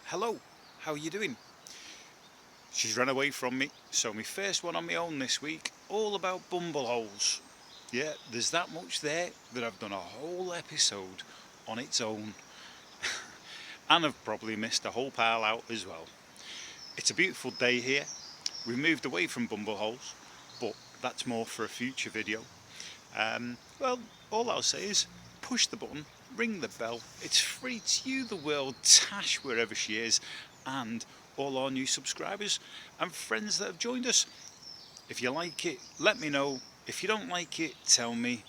Hello, how are you doing? She's run away from me, so my first one on my own this week, all about bumbleholes. Yeah, there's that much there that I've done a whole episode on its own. And I've probably missed a whole pile out as well. It's a beautiful day here. We moved away from bumbleholes, but that's more for a future video. Well, all I'll say is push the button, ring the bell. It's free to you, the world, Tash, wherever she is, and all our new subscribers and friends that have joined us. If you like it, let me know. If you don't like it, tell me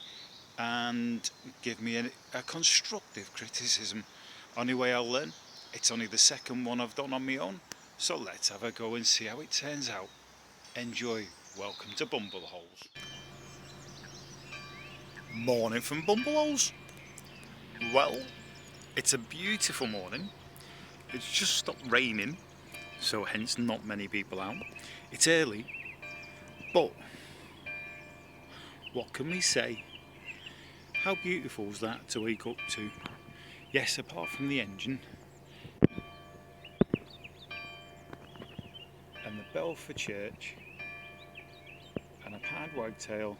and give me a constructive criticism. Only way I'll learn. It's only the second one I've done on my own, so let's have a go and see how it turns out. Enjoy. Welcome to Bumbleholes. Morning from Bumbleholes. Well, it's a beautiful morning. It's just stopped raining, so hence not many people out. It's early, but what can we say? How beautiful is that to wake up to? Yes, apart from the engine and the bell for church and a pied wagtail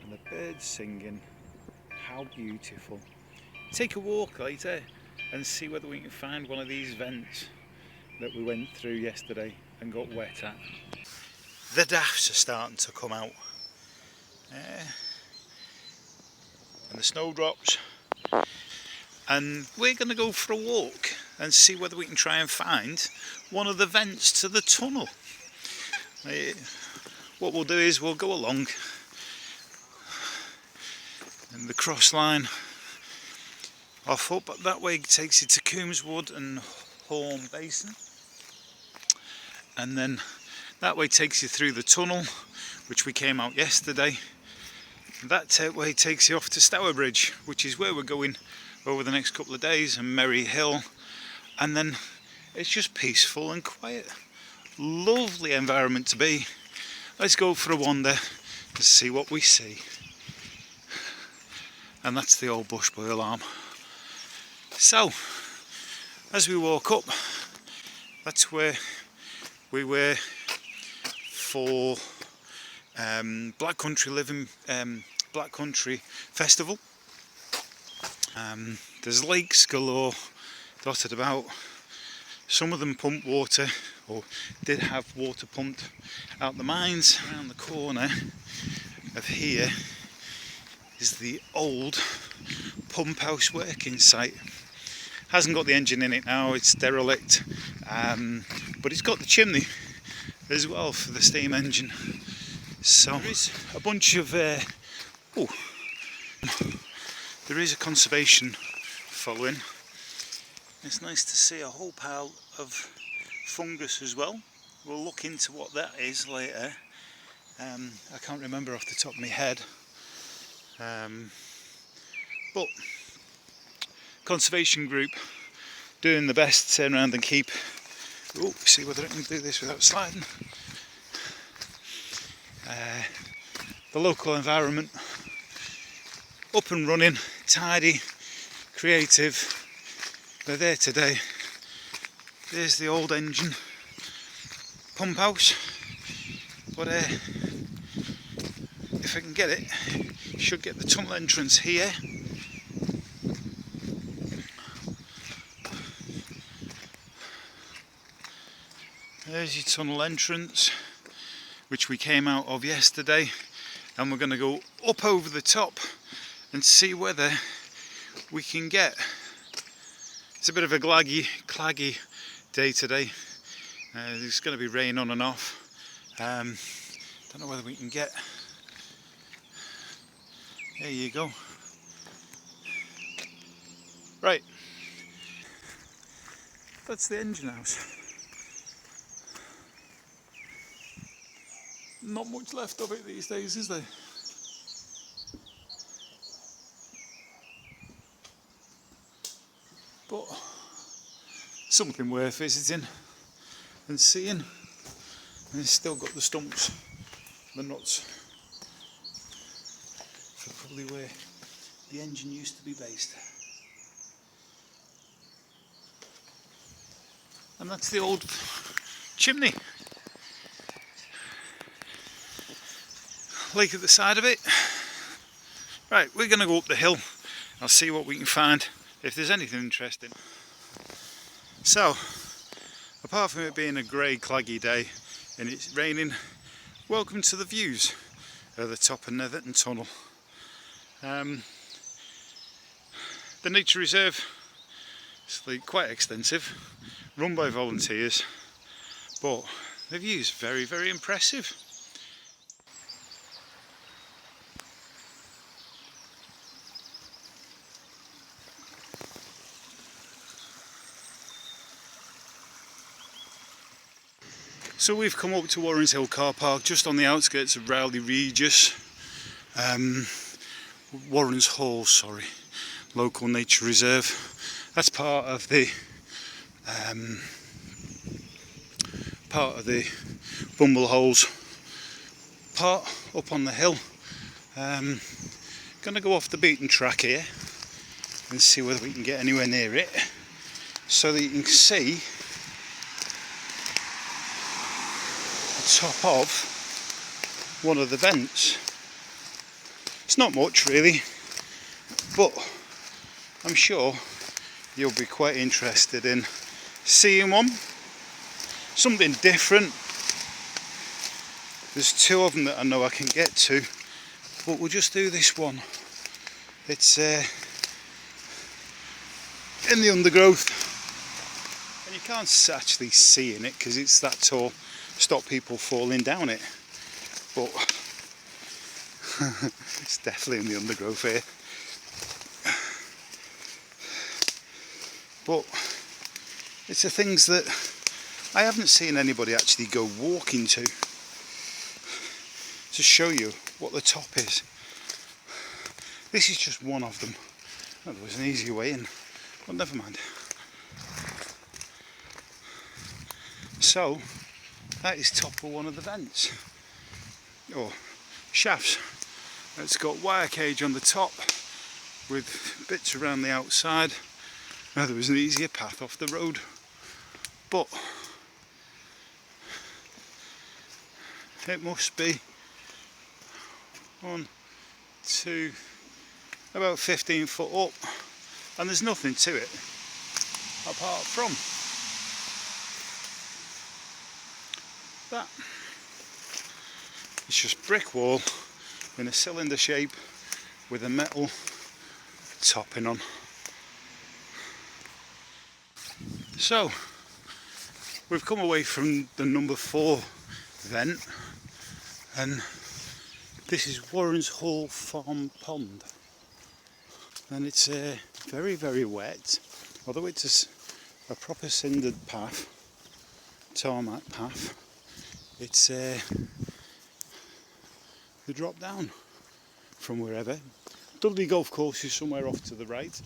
and the birds singing. How beautiful. Take a walk later and see whether we can find one of these vents that we went through yesterday and got wet at. The daffs are starting to come out, and the snowdrops, and we're going to go for a walk and see whether we can try and find one of the vents to the tunnel. What we'll do is we'll go along and the cross line off up, but that way takes you to Coombswood and Horn Basin, and then that way takes you through the tunnel, which we came out yesterday. That way takes you off to Stourbridge, which is where we're going over the next couple of days, and Merry Hill, and then it's just peaceful and quiet. Lovely environment to be. Let's go for a wander to see what we see. And that's the old bush boy alarm. So, as we walk up, that's where we were for Black Country Black Country Festival. There's lakes galore dotted about. Some of them pump water, or did have water pumped out the mines. Around the corner of here is the old pump house working site. Hasn't got the engine in it now, it's derelict, but it's got the chimney as well for the steam engine. So there is a bunch of there is a conservation following. It's nice to see a whole pile of fungus as well. We'll look into what that is later. I can't remember off the top of my head, but conservation group doing the best to turn around and keep, see whether I can do this without sliding, the local environment up and running, tidy, creative. They're there today. There's the old engine pump house, but if I can get it, should get the tunnel entrance here. There's your tunnel entrance, which we came out of yesterday, and we're going to go up over the top and see whether we can get. It's a bit of a claggy day today. There's going to be rain on and off. Don't know whether we can get. There you go. Right, that's the engine house. Not much left of it these days, is there? But something worth visiting and seeing. And it's still got the stumps, the nuts, for probably where the engine used to be based. And that's the old chimney. Lake at the side of it. Right, we're going to go up the hill. I'll see what we can find, if there's anything interesting. So, apart from it being a grey, claggy day and it's raining, welcome to the views at the top of Netherton Tunnel. The nature reserve is quite extensive, run by volunteers, but the view is very, very impressive. So we've come up to Warren's Hill car park, just on the outskirts of Rowley Regis. Warren's Hall, sorry, local nature reserve. That's part of the Bumbleholes part up on the hill. Gonna go off the beaten track here and see whether we can get anywhere near it, so that you can see top of one of the vents. It's not much really, but I'm sure you'll be quite interested in seeing one, something different. There's two of them that I know I can get to, but we'll just do this one. It's in the undergrowth, and you can't actually see in it because it's that tall. Stop people falling down it, but it's definitely in the undergrowth here. But it's the things that I haven't seen anybody actually go walking to show you what the top is. This is just one of them. Oh, there was an easier way in, but never mind. So that is top of one of the vents, or shafts. It's got wire cage on the top with bits around the outside. Now there was an easier path off the road, but it must be 1, 2, about 15 foot up, and there's nothing to it apart from that. It's just brick wall in a cylinder shape with a metal topping on. So we've come away from the number 4 vent, and this is Warren's Hall Farm Pond, and it's very, very wet, although it's a proper cindered path, tarmac path. It's the drop down from wherever. Dudley Golf Course is somewhere off to the right.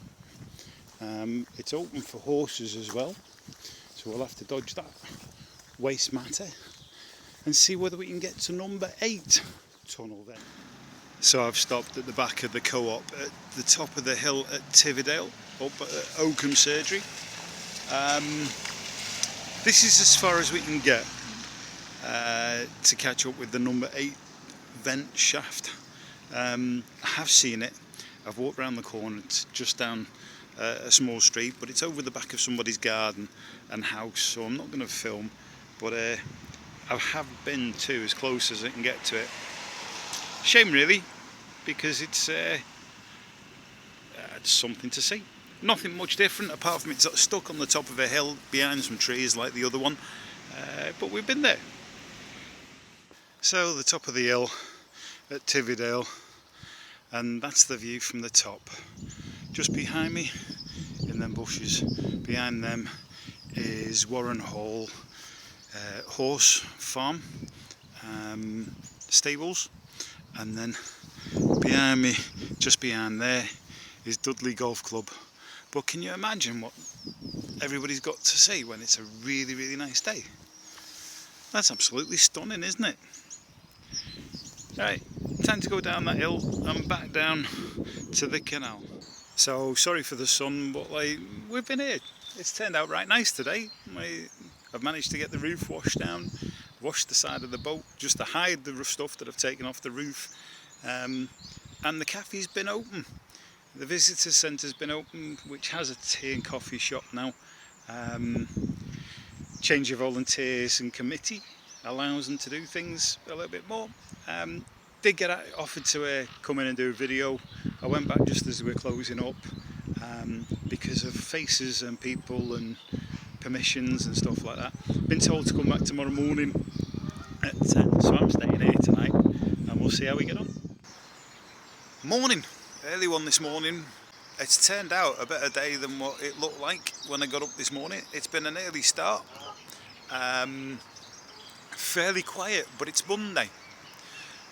It's open for horses as well, so we'll have to dodge that waste matter and see whether we can get to number 8 tunnel then. So I've stopped at the back of the co-op at the top of the hill at Tividale, up at Oakham Surgery. This is as far as we can get to catch up with the number 8 vent shaft. I have seen it. I've walked around the corner. It's just down a small street, but it's over the back of somebody's garden and house, so I'm not going to film, but I have been to as close as I can get to it. Shame really, because it's something to see. Nothing much different apart from it's stuck on the top of a hill behind some trees like the other one, but we've been there. So the top of the hill at Tividale, and that's the view from the top. Just behind me, in them bushes, behind them is Warren Hall horse farm, stables, and then behind me, just behind there, is Dudley Golf Club. But can you imagine what everybody's got to see when it's a really, really nice day? That's absolutely stunning, isn't it? Right, time to go down that hill and back down to the canal. So sorry for the sun, but we've been here. It's turned out right nice today. I've managed to get the roof washed down, washed the side of the boat just to hide the stuff that I've taken off the roof, and the cafe's been open. The visitor centre's been open, which has a tea and coffee shop now. Change of volunteers and committee allows them to do things a little bit more. Did get offered to come in and do a video. I went back just as we were closing up because of faces and people and permissions and stuff like that. Been told to come back tomorrow morning at 10, so I'm staying here tonight and we'll see how we get on. Morning, early one this morning. It's turned out a better day than what it looked like when I got up this morning. It's been an early start, fairly quiet, but it's Monday.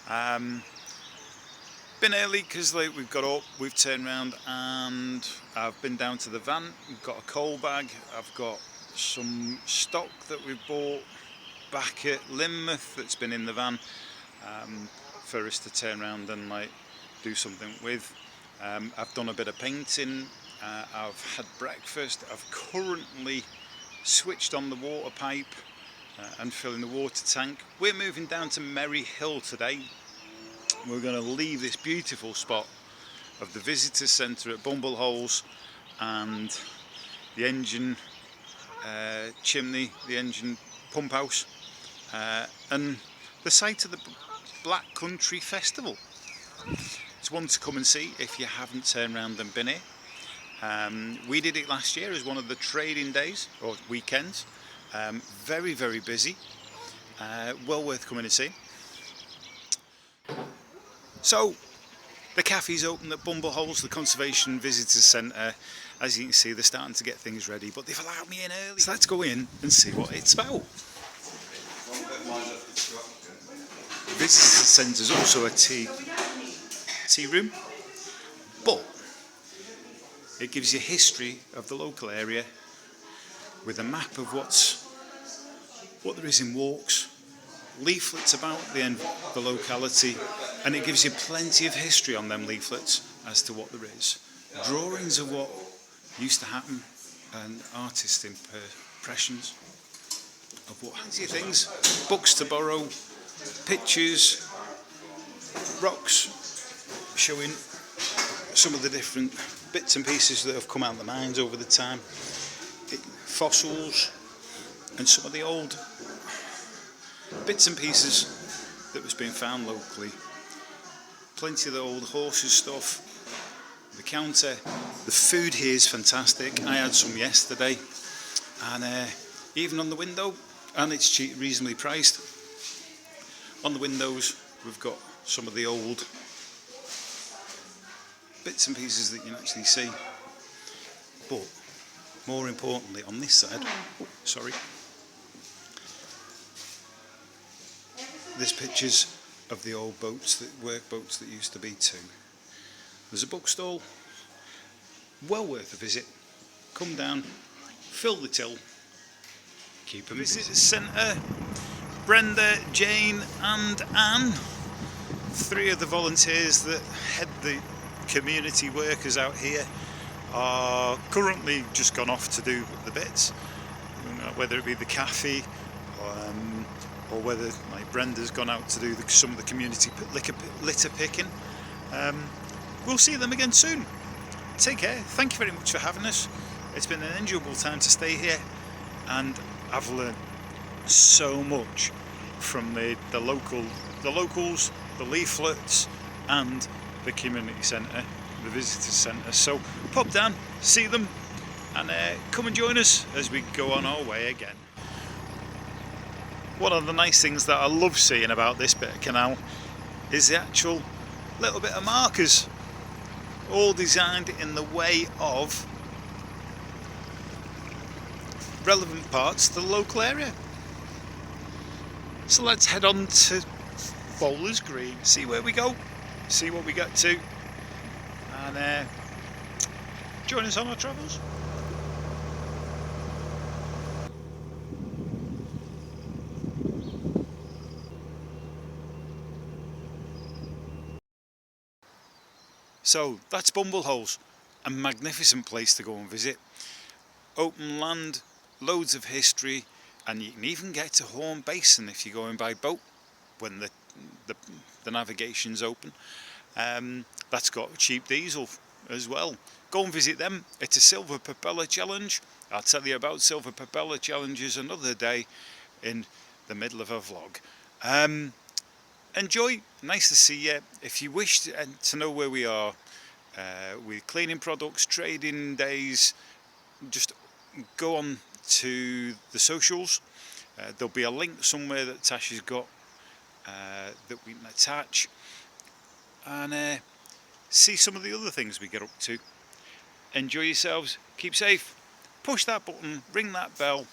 Been early because we've got up, we've turned around and I've been down to the van. We've got a coal bag, I've got some stock that we bought back at Lynmouth that's been in the van for us to turn around and do something with. I've done a bit of painting, I've had breakfast, I've currently switched on the water pipe and filling the water tank. We're moving down to Merry Hill today. We're going to leave this beautiful spot of the visitor centre at Bumbleholes and the engine chimney, the engine pump house, and the site of the Black Country Festival. It's one to come and see if you haven't turned around and been here. We did it last year as one of the trading days or weekends. Very, very busy. Well worth coming and see. So, the cafe's open at Bumbleholes, the Conservation Visitors Centre. As you can see, they're starting to get things ready, but they've allowed me in early. So let's go in and see what it's about. The Visitor Centre is also a tea room, but it gives you history of the local area with a map of what there is in walks, leaflets about the locality, and it gives you plenty of history on them leaflets as to what there is. Drawings of what used to happen and artist impressions of what fancy things, books to borrow, pictures, rocks showing some of the different bits and pieces that have come out of the mines over the time, fossils and some of the old bits and pieces that was being found locally. Plenty of the old horses stuff, the counter, the food here is fantastic. I had some yesterday, and even on the window, and it's cheap, reasonably priced. On the windows we've got some of the old bits and pieces that you can actually see, but more importantly on this side, there's pictures of the old boats, work boats that used to be too. There's a bookstall, well worth a visit. Come down, fill the till, keep them busy. Visitor Centre, Brenda, Jane and Anne, 3 of the volunteers that head the community workers out here, are currently just gone off to do the bits, whether it be the cafe or whether Brenda's gone out to do some of the community litter picking. We'll see them again soon. Take care. Thank you very much for having us. It's been an enjoyable time to stay here, and I've learned so much from the locals, the leaflets and the community centre, the visitor centre. So pop down, see them, and come and join us as we go on our way again. One of the nice things that I love seeing about this bit of canal is the actual little bit of markers, all designed in the way of relevant parts to the local area. So let's head on to Bowler's Green, see where we go, see what we get to, and join us on our travels. So that's Bumbleholes, a magnificent place to go and visit. Open land, loads of history, and you can even get to Horn Basin if you're going by boat when the navigation's open. That's got cheap diesel as well. Go and visit them. It's a silver propeller challenge. I'll tell you about silver propeller challenges another day in the middle of a vlog. Enjoy. Nice to see you. If you wish to know where we are with cleaning products, trading days, just go on to the socials. There'll be a link somewhere that Tasha's got that we can attach, and see some of the other things we get up to. Enjoy yourselves, keep safe, push that button, ring that bell.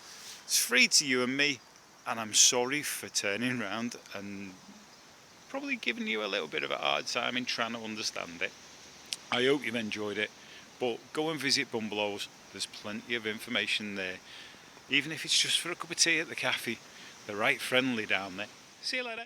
It's free to you and me, and I'm sorry for turning round and probably giving you a little bit of a hard time in trying to understand it. I hope you've enjoyed it, but go and visit Bumbleholes. There's plenty of information there, even if it's just for a cup of tea at the cafe. They're right friendly down there. See you later.